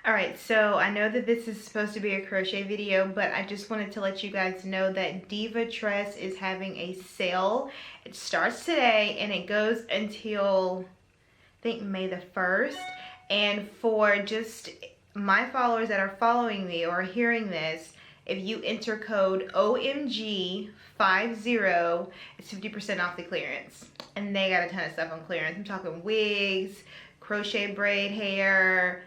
Alright, so I know that this is supposed to be a crochet video, but I just wanted to let you guys know that Diva Tress is having a sale. It starts today and it goes until I think May the 1st. And for just my followers that are following me or hearing this, if you enter code OMG50, it's 50% off the clearance. And they got a ton of stuff on clearance. I'm talking wigs, crochet braid hair,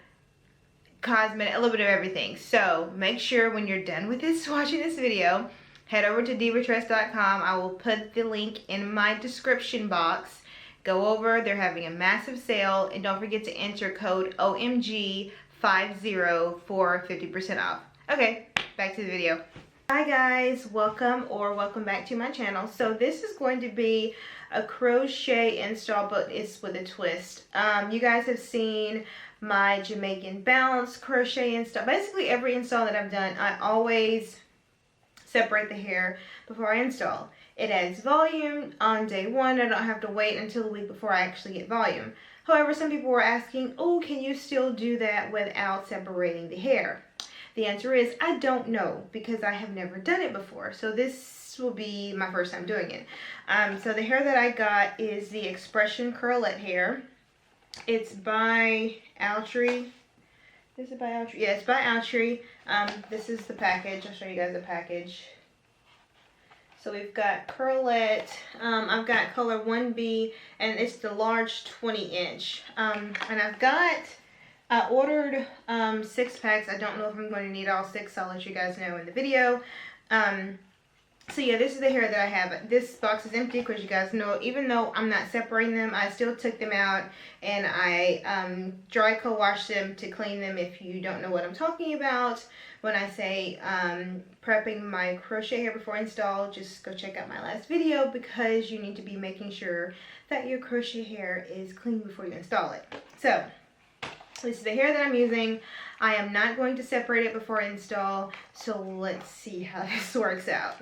cosmetic, a little bit of everything. So make sure when you're done with this, watching this video, head over to divatress.com. I will put the link in my description box. Go over, they're having a massive sale, and don't forget to enter code OMG50 for 50% off. Okay, back to the video. Hi guys, welcome back to my channel. So this is going to be a crochet install, but it's with a twist. You guys have seen my Jamaican bounce crochet install. Basically every install that I've done, I always separate the hair before I install. It adds volume on day one. I don't have to wait until the week before I actually get volume. However, some people were asking, oh, can you still do that without separating the hair? The answer is, I don't know, because I have never done it before. So this will be my first time doing it. So the hair that I got is the Outre Curlette hair. It's by Outre. Is it by Outre? Yeah, it's by Outre. This is the package. I'll show you guys the package. So we've got Curlette. I've got color 1B, and it's the large 20-inch. And I ordered 6 packs. I don't know if I'm going to need all 6. I'll let you guys know in the video. So yeah, this is the hair that I have. This box is empty because you guys know, even though I'm not separating them, I still took them out and I dry co-washed them to clean them. If you don't know what I'm talking about when I say prepping my crochet hair before install, just go check out my last video, because you need to be making sure that your crochet hair is clean before you install it. So this is the hair that I'm using. I am not going to separate it before I install, so let's see how this works out.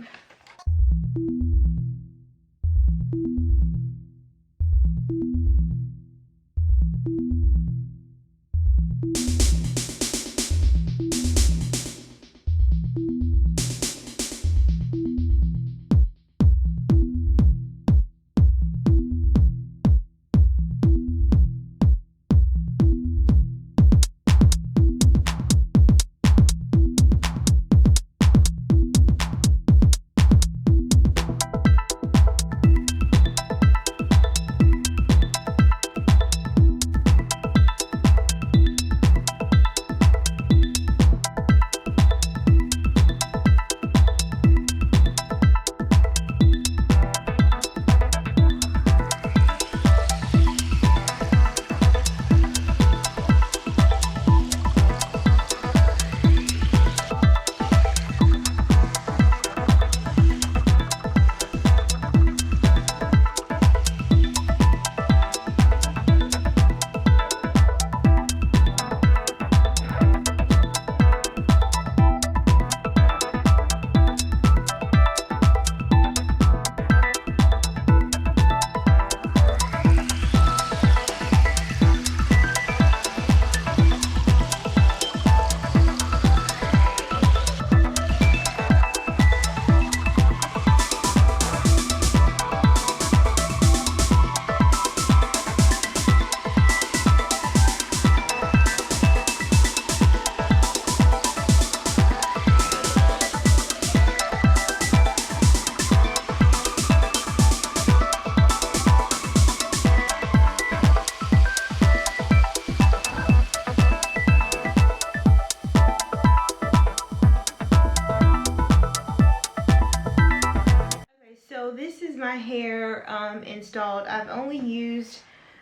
This is my hair installed. I've only used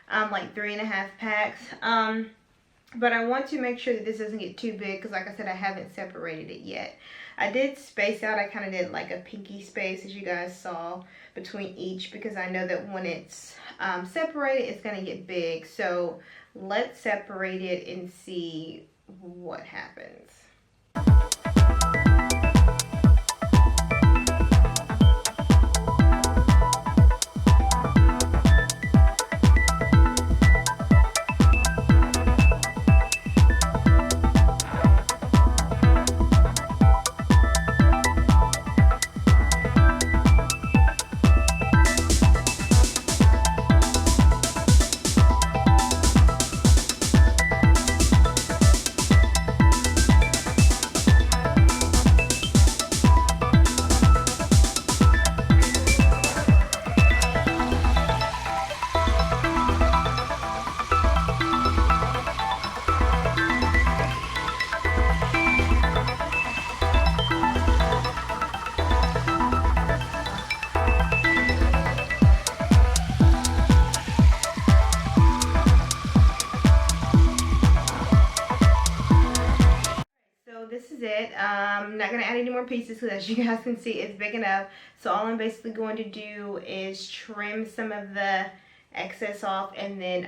like 3.5 packs, but I want to make sure that this doesn't get too big, because like I said, I haven't separated it yet. I did space out. I kind of did like a pinky space, as you guys saw, between each, because I know that when it's separated, it's going to get big. So let's separate it and see what happens. this is it. I'm not going to add any more pieces because as you guys can see, it's big enough. So all I'm basically going to do is trim some of the excess off and then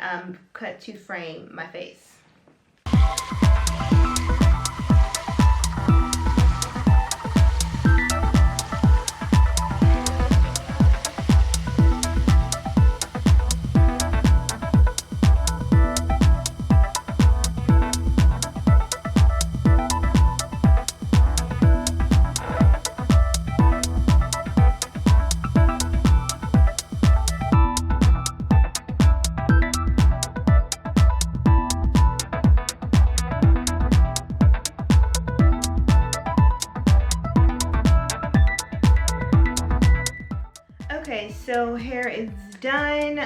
cut to frame my face. Okay, so hair is done.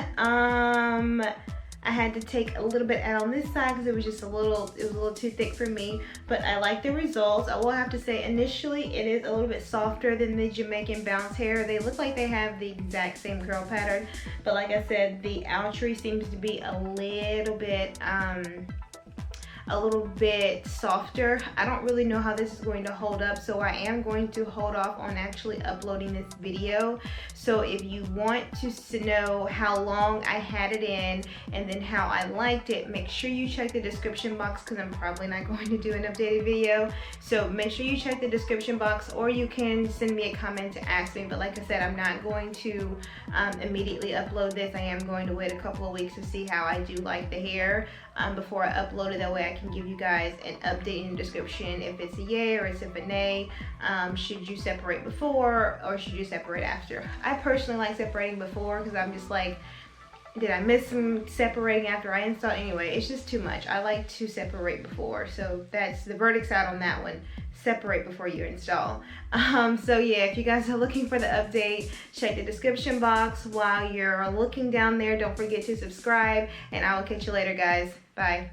I had to take a little bit out on this side because it was just a little too thick for me, but I like the results. I will have to say initially it is a little bit softer than the Jamaican bounce hair. They look like they have the exact same curl pattern, but like I said, the Outre seems to be a little bit softer. I don't really know how this is going to hold up, so I am going to hold off on actually uploading this video. So if you want to know how long I had it in and then how I liked it, make sure you check the description box because I'm probably not going to do an updated video. So make sure you check the description box, or you can send me a comment to ask me. But like I said, I'm not going to immediately upload this. I am going to wait a couple of weeks to see how I do like the hair before I upload it. That way I can give you guys an update in the description if it's a yay or it's a nay. Should you separate before or should you separate after? I personally like separating before because I'm just like, did I miss some separating after I install? Anyway, it's just too much. I like to separate before, so that's the verdict's out on that one. Separate before you install. So yeah, if you guys are looking for the update, check the description box. While you're looking down there, don't forget to subscribe, and I will catch you later, guys. Bye.